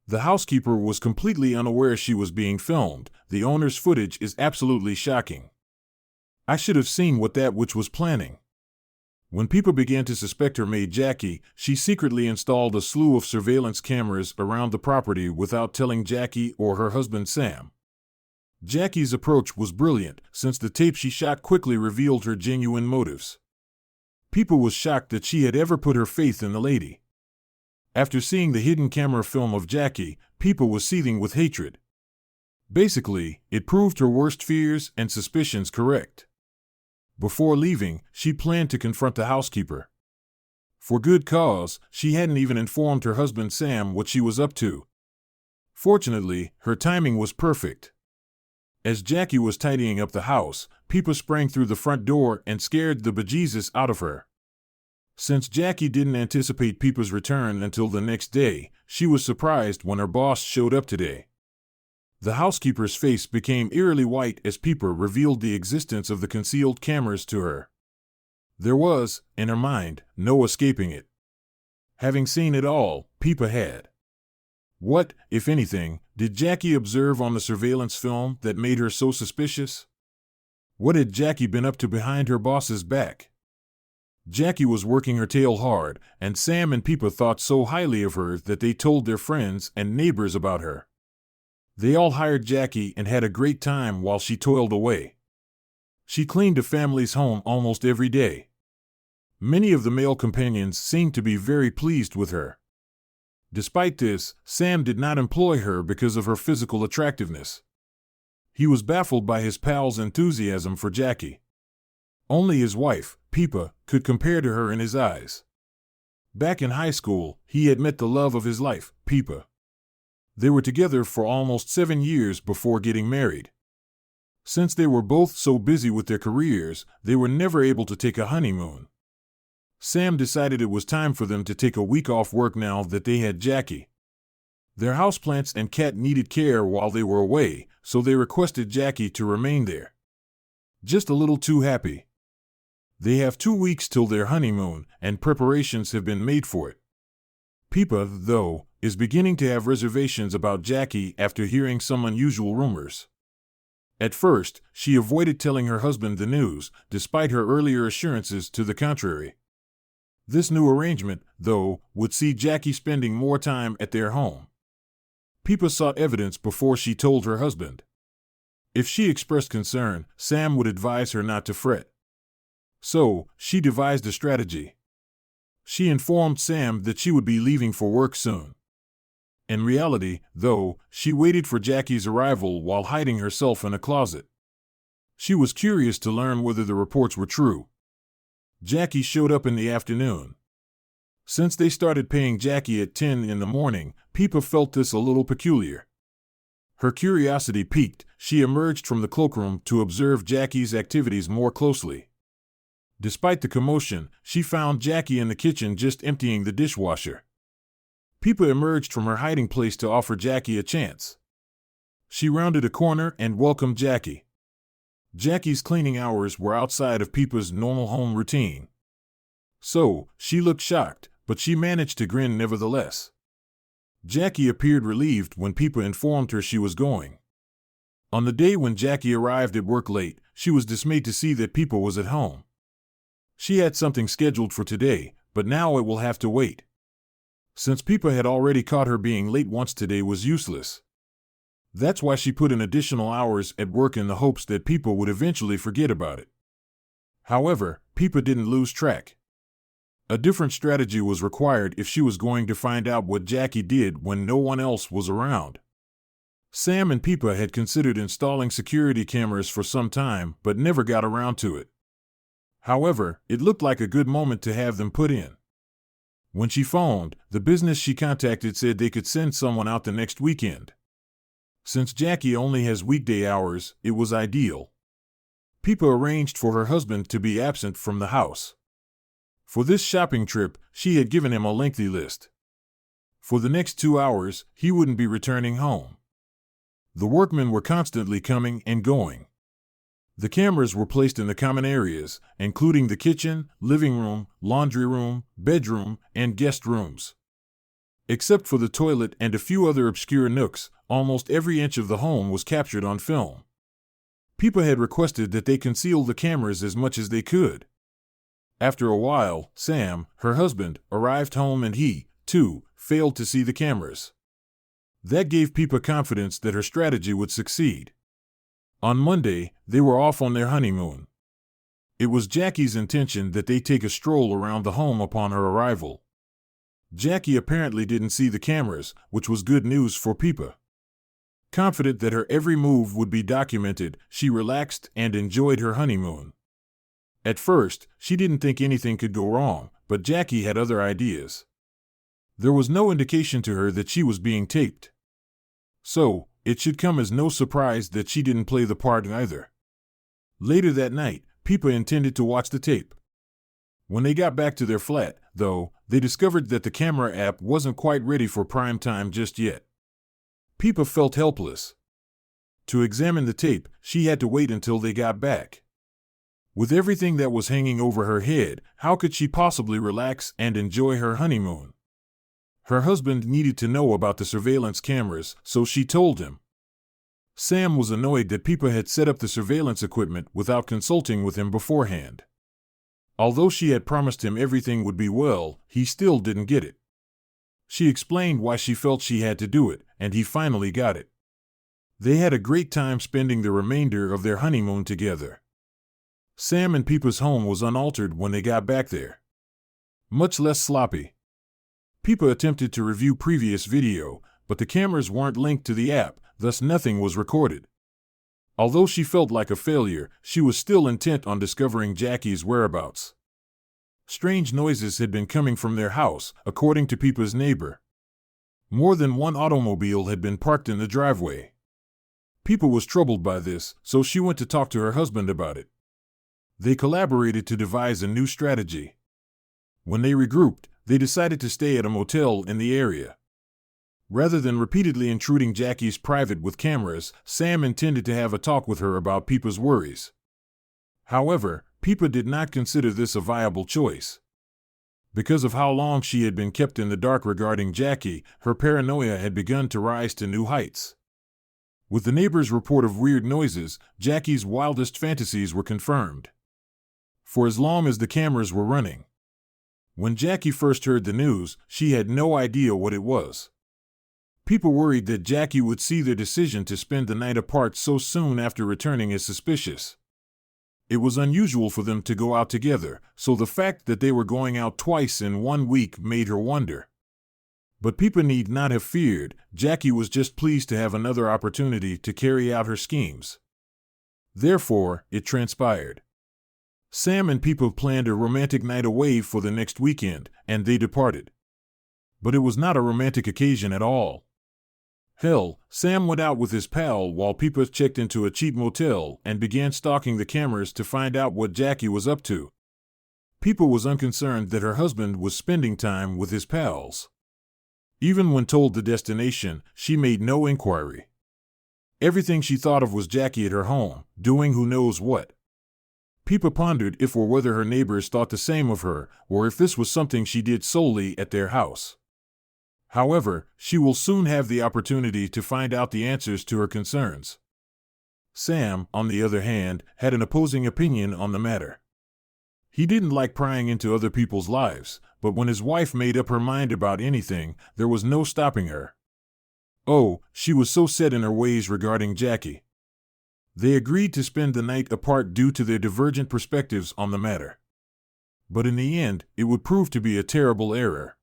The housekeeper was completely unaware she was being filmed. The owner's footage is absolutely shocking. I should have seen what that witch was planning. When Pipa began to suspect her maid Jackie, she secretly installed a slew of surveillance cameras around the property without telling Jackie or her husband Sam. Jackie's approach was brilliant, since the tape she shot quickly revealed her genuine motives. Pipa was shocked that she had ever put her faith in the lady. After seeing the hidden camera film of Jackie, Pipa was seething with hatred. Basically, it proved her worst fears and suspicions correct. Before leaving, she planned to confront the housekeeper. For good cause, she hadn't even informed her husband Sam what she was up to. Fortunately, her timing was perfect. As Jackie was tidying up the house, Pipa sprang through the front door and scared the bejesus out of her. Since Jackie didn't anticipate Pipa's return until the next day, she was surprised when her boss showed up today. The housekeeper's face became eerily white as Pipa revealed the existence of the concealed cameras to her. There was, in her mind, no escaping it. Having seen it all, Pipa had. What, if anything, did Jackie observe on the surveillance film that made her so suspicious? What had Jackie been up to behind her boss's back? Jackie was working her tail hard, and Sam and Pipa thought so highly of her that they told their friends and neighbors about her. They all hired Jackie and had a great time while she toiled away. She cleaned a family's home almost every day. Many of the male companions seemed to be very pleased with her. Despite this, Sam did not employ her because of her physical attractiveness. He was baffled by his pal's enthusiasm for Jackie. Only his wife, Pipa, could compare to her in his eyes. Back in high school, he had met the love of his life, Pipa. They were together for almost 7 years before getting married. Since they were both so busy with their careers, they were never able to take a honeymoon. Sam decided it was time for them to take a week off work now that they had Jackie. Their houseplants and cat needed care while they were away, so they requested Jackie to remain there. Just a little too happy. They have 2 weeks till their honeymoon, and preparations have been made for it. Pipa, though, is beginning to have reservations about Jackie after hearing some unusual rumors. At first, she avoided telling her husband the news, despite her earlier assurances to the contrary. This new arrangement, though, would see Jackie spending more time at their home. Pipa sought evidence before she told her husband. If she expressed concern, Sam would advise her not to fret. So, she devised a strategy. She informed Sam that she would be leaving for work soon. In reality, though, she waited for Jackie's arrival while hiding herself in a closet. She was curious to learn whether the reports were true. Jackie showed up in the afternoon. Since they started paying Jackie at 10 in the morning, Pipa felt this a little peculiar. Her curiosity piqued, she emerged from the cloakroom to observe Jackie's activities more closely. Despite the commotion, she found Jackie in the kitchen just emptying the dishwasher. Pipa emerged from her hiding place to offer Jackie a chance. She rounded a corner and welcomed Jackie. Jackie's cleaning hours were outside of Pipa's normal home routine. So, she looked shocked, but she managed to grin nevertheless. Jackie appeared relieved when Pipa informed her she was going. On the day when Jackie arrived at work late, she was dismayed to see that Pipa was at home. She had something scheduled for today, but now it will have to wait. Since Pipa had already caught her being late once today was useless. That's why she put in additional hours at work in the hopes that Pipa would eventually forget about it. However, Pipa didn't lose track. A different strategy was required if she was going to find out what Jackie did when no one else was around. Sam and Pipa had considered installing security cameras for some time but never got around to it. However, it looked like a good moment to have them put in. When she phoned, the business she contacted said they could send someone out the next weekend. Since Jackie only has weekday hours, it was ideal. Pipa arranged for her husband to be absent from the house. For this shopping trip, she had given him a lengthy list. For the next 2 hours, he wouldn't be returning home. The workmen were constantly coming and going. The cameras were placed in the common areas, including the kitchen, living room, laundry room, bedroom, and guest rooms. Except for the toilet and a few other obscure nooks, almost every inch of the home was captured on film. Pipa had requested that they conceal the cameras as much as they could. After a while, Sam, her husband, arrived home and he, too, failed to see the cameras. That gave Pipa confidence that her strategy would succeed. On Monday, they were off on their honeymoon. It was Jackie's intention that they take a stroll around the home upon her arrival. Jackie apparently didn't see the cameras, which was good news for Pipa. Confident that her every move would be documented, she relaxed and enjoyed her honeymoon. At first, she didn't think anything could go wrong, but Jackie had other ideas. There was no indication to her that she was being taped. So, it should come as no surprise that she didn't play the part either. Later that night, Pipa intended to watch the tape. When they got back to their flat, though, they discovered that the camera app wasn't quite ready for prime time just yet. Pipa felt helpless. To examine the tape, she had to wait until they got back. With everything that was hanging over her head, how could she possibly relax and enjoy her honeymoon? Her husband needed to know about the surveillance cameras, so she told him. Sam was annoyed that Pipa had set up the surveillance equipment without consulting with him beforehand. Although she had promised him everything would be well, he still didn't get it. She explained why she felt she had to do it, and he finally got it. They had a great time spending the remainder of their honeymoon together. Sam and Pipa's home was unaltered when they got back there. Much less sloppy. Pipa attempted to review previous video, but the cameras weren't linked to the app, thus nothing was recorded. Although she felt like a failure, she was still intent on discovering Jackie's whereabouts. Strange noises had been coming from their house, according to Pipa's neighbor. More than one automobile had been parked in the driveway. Pipa was troubled by this, so she went to talk to her husband about it. They collaborated to devise a new strategy. When they regrouped, they decided to stay at a motel in the area. Rather than repeatedly intruding Jackie's private with cameras, Sam intended to have a talk with her about Pipa's worries. However, Pipa did not consider this a viable choice. Because of how long she had been kept in the dark regarding Jackie, her paranoia had begun to rise to new heights. With the neighbor's report of weird noises, Jackie's wildest fantasies were confirmed. For as long as the cameras were running. When Jackie first heard the news, she had no idea what it was. People worried that Jackie would see their decision to spend the night apart so soon after returning as suspicious. It was unusual for them to go out together, so the fact that they were going out twice in 1 week made her wonder. But Pipa need not have feared. Jackie was just pleased to have another opportunity to carry out her schemes. Therefore, it transpired. Sam and Pipa planned a romantic night away for the next weekend, and they departed. But it was not a romantic occasion at all. Hell, Sam went out with his pal while Pipa checked into a cheap motel and began stalking the cameras to find out what Jackie was up to. Pipa was unconcerned that her husband was spending time with his pals. Even when told the destination, she made no inquiry. Everything she thought of was Jackie at her home, doing who knows what. Pipa pondered if or whether her neighbors thought the same of her, or if this was something she did solely at their house. However, she will soon have the opportunity to find out the answers to her concerns. Sam, on the other hand, had an opposing opinion on the matter. He didn't like prying into other people's lives, but when his wife made up her mind about anything, there was no stopping her. Oh, she was so set in her ways regarding Jackie. They agreed to spend the night apart due to their divergent perspectives on the matter. But in the end, it would prove to be a terrible error.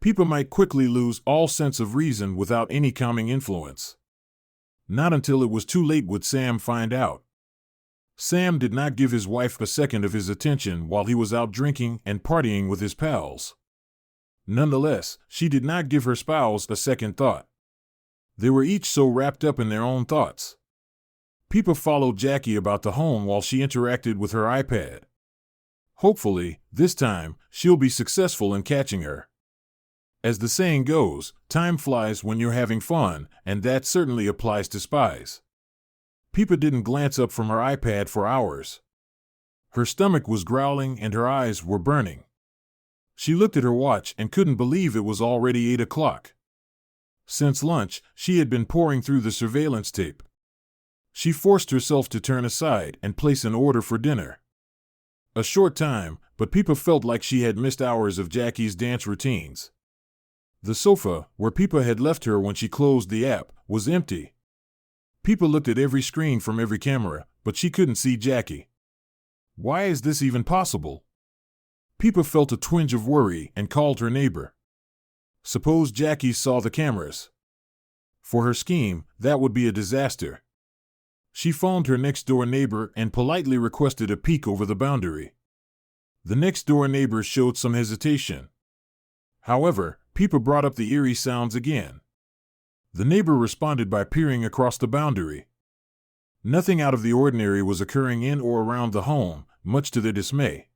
Pipa might quickly lose all sense of reason without any calming influence. Not until it was too late would Sam find out. Sam did not give his wife a second of his attention while he was out drinking and partying with his pals. Nonetheless, she did not give her spouse a second thought. They were each so wrapped up in their own thoughts. Pipa followed Jackie about the home while she interacted with her iPad. Hopefully, this time, she'll be successful in catching her. As the saying goes, time flies when you're having fun, and that certainly applies to spies. Pipa didn't glance up from her iPad for hours. Her stomach was growling and her eyes were burning. She looked at her watch and couldn't believe it was already 8 o'clock. Since lunch, she had been poring through the surveillance tape. She forced herself to turn aside and place an order for dinner. A short time, but Pipa felt like she had missed hours of Jackie's dance routines. The sofa, where Pipa had left her when she closed the app, was empty. Pipa looked at every screen from every camera, but she couldn't see Jackie. Why is this even possible? Pipa felt a twinge of worry and called her neighbor. Suppose Jackie saw the cameras. For her scheme, that would be a disaster. She phoned her next-door neighbor and politely requested a peek over the boundary. The next-door neighbor showed some hesitation. However, Pipa brought up the eerie sounds again. The neighbor responded by peering across the boundary. Nothing out of the ordinary was occurring in or around the home, much to their dismay.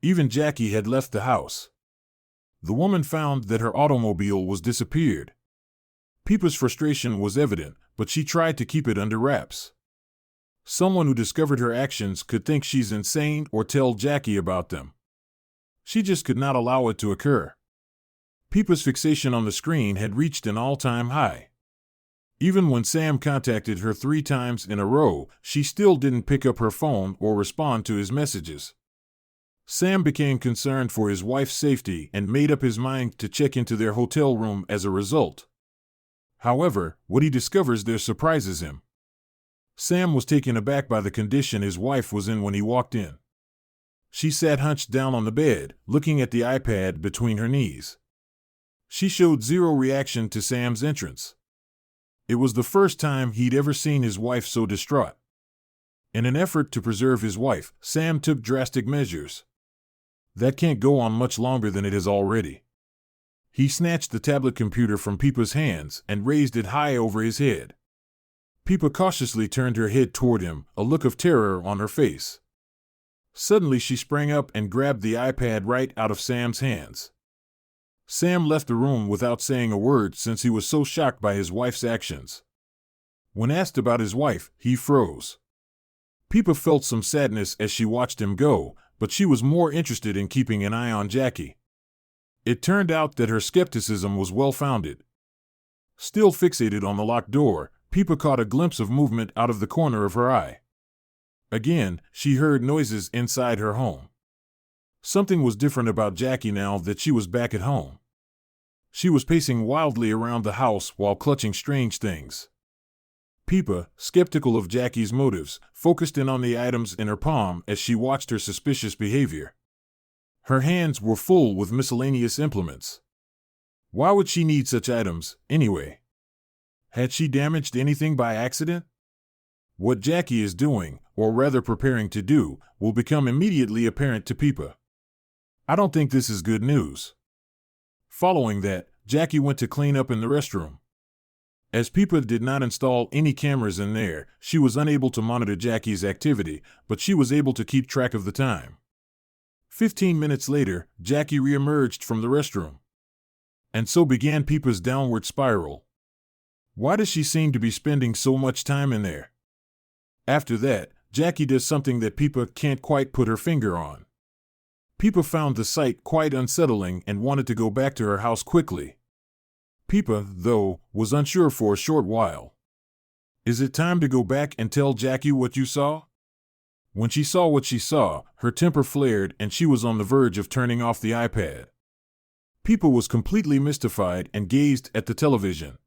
Even Jackie had left the house. The woman found that her automobile was disappeared. Pipa's frustration was evident, but she tried to keep it under wraps. Someone who discovered her actions could think she's insane or tell Jackie about them. She just could not allow it to occur. Pipa's fixation on the screen had reached an all-time high. Even when Sam contacted her 3 times in a row, she still didn't pick up her phone or respond to his messages. Sam became concerned for his wife's safety and made up his mind to check into their hotel room as a result. However, what he discovers there surprises him. Sam was taken aback by the condition his wife was in when he walked in. She sat hunched down on the bed, looking at the iPad between her knees. She showed zero reaction to Sam's entrance. It was the first time he'd ever seen his wife so distraught. In an effort to preserve his wife, Sam took drastic measures. That can't go on much longer than it has already. He snatched the tablet computer from Pipa's hands and raised it high over his head. Pipa cautiously turned her head toward him, a look of terror on her face. Suddenly she sprang up and grabbed the iPad right out of Sam's hands. Sam left the room without saying a word since he was so shocked by his wife's actions. When asked about his wife, he froze. Pipa felt some sadness as she watched him go, but she was more interested in keeping an eye on Jackie. It turned out that her skepticism was well-founded. Still fixated on the locked door, Pipa caught a glimpse of movement out of the corner of her eye. Again, she heard noises inside her home. Something was different about Jackie now that she was back at home. She was pacing wildly around the house while clutching strange things. Pipa, skeptical of Jackie's motives, focused in on the items in her palm as she watched her suspicious behavior. Her hands were full with miscellaneous implements. Why would she need such items, anyway? Had she damaged anything by accident? What Jackie is doing, or rather preparing to do, will become immediately apparent to Pipa. I don't think this is good news. Following that, Jackie went to clean up in the restroom. As Pipa did not install any cameras in there, she was unable to monitor Jackie's activity, but she was able to keep track of the time. 15 minutes later, Jackie reemerged from the restroom. And so began Pipa's downward spiral. Why does she seem to be spending so much time in there? After that, Jackie does something that Pipa can't quite put her finger on. Pipa found the sight quite unsettling and wanted to go back to her house quickly. Pipa, though, was unsure for a short while. Is it time to go back and tell Jackie what you saw? When she saw what she saw, her temper flared and she was on the verge of turning off the iPad. Pipa was completely mystified and gazed at the television.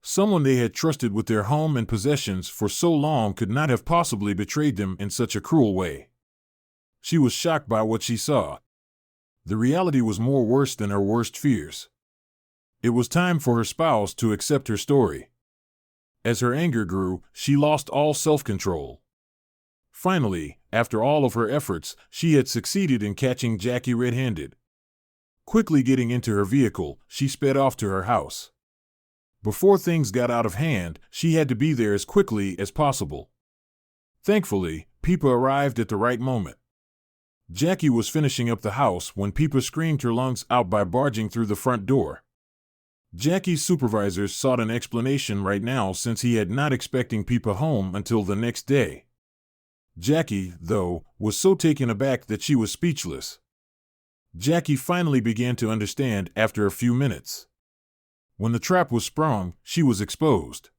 Someone they had trusted with their home and possessions for so long could not have possibly betrayed them in such a cruel way. She was shocked by what she saw. The reality was more worse than her worst fears. It was time for her spouse to accept her story. As her anger grew, she lost all self-control. Finally, after all of her efforts, she had succeeded in catching Jackie red-handed. Quickly getting into her vehicle, she sped off to her house. Before things got out of hand, she had to be there as quickly as possible. Thankfully, Pipa arrived at the right moment. Jackie was finishing up the house when Pipa screamed her lungs out by barging through the front door. Jackie's supervisors sought an explanation right now since he had not expecting Pipa home until the next day. Jackie, though, was so taken aback that she was speechless. Jackie finally began to understand after a few minutes. When the trap was sprung, she was exposed.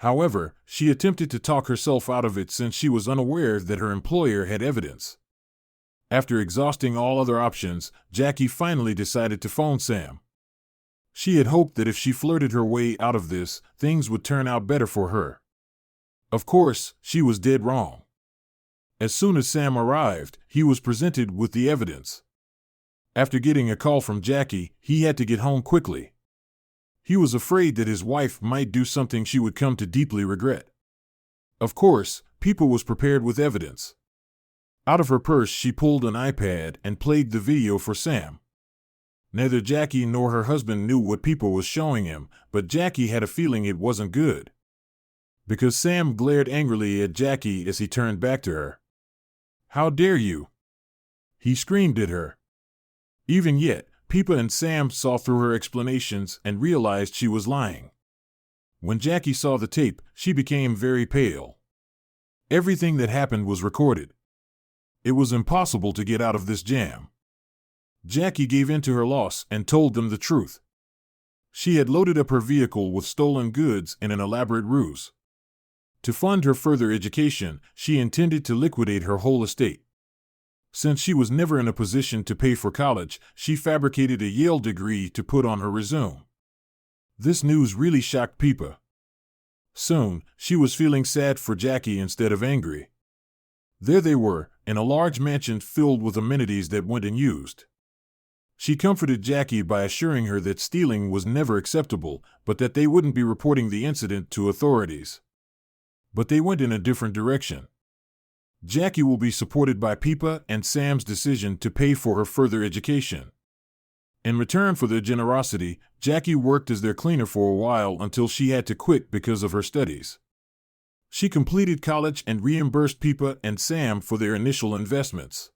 However, she attempted to talk herself out of it since she was unaware that her employer had evidence. After exhausting all other options, Jackie finally decided to phone Sam. She had hoped that if she flirted her way out of this, things would turn out better for her. Of course, she was dead wrong. As soon as Sam arrived, he was presented with the evidence. After getting a call from Jackie, he had to get home quickly. He was afraid that his wife might do something she would come to deeply regret. Of course, Pipa was prepared with evidence. Out of her purse she pulled an iPad and played the video for Sam. Neither Jackie nor her husband knew what Pipa was showing him, but Jackie had a feeling it wasn't good. Because Sam glared angrily at Jackie as he turned back to her. "How dare you?" he screamed at her. Even yet, Pipa and Sam saw through her explanations and realized she was lying. When Jackie saw the tape, she became very pale. Everything that happened was recorded. It was impossible to get out of this jam. Jackie gave in to her loss and told them the truth. She had loaded up her vehicle with stolen goods in an elaborate ruse. To fund her further education, she intended to liquidate her whole estate. Since she was never in a position to pay for college, she fabricated a Yale degree to put on her resume. This news really shocked Pipa. Soon, she was feeling sad for Jackie instead of angry. There they were, in a large mansion filled with amenities that went unused. She comforted Jackie by assuring her that stealing was never acceptable, but that they wouldn't be reporting the incident to authorities. But they went in a different direction. Jackie will be supported by Pipa and Sam's decision to pay for her further education. In return for their generosity, Jackie worked as their cleaner for a while until she had to quit because of her studies. She completed college and reimbursed Pipa and Sam for their initial investments.